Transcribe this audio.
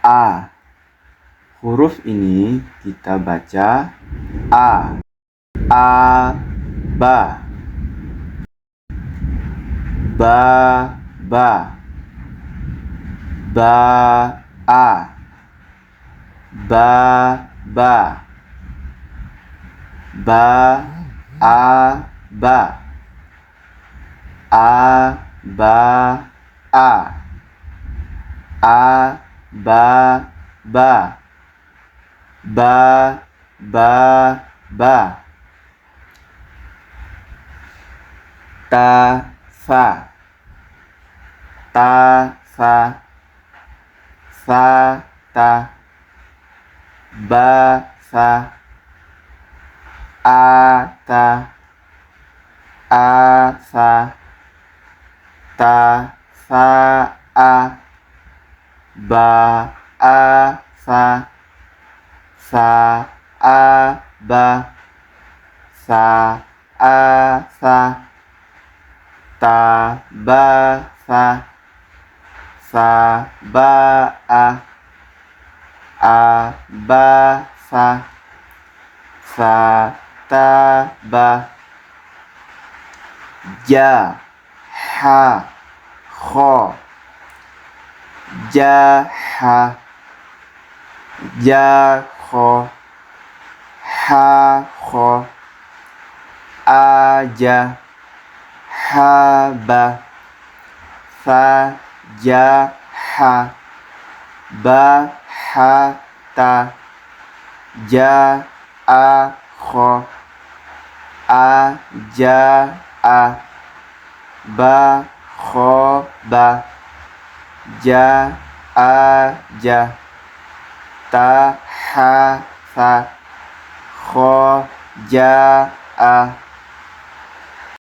A. Huruf ini kita baca A. Ba. Ba. A. Ba. Basa. Asa. Saa. Baasa. Saaba. Saasa. Tabasa. Sabaa. Abasa. Sataba. Jaha. Kho. Jaha. Jakho. Hakho. Aja. Haba. Sajaha. Bahata. Ja'akho. Aja'a. Bakhoba. Ja'aja. Tahasa. Khoja'a.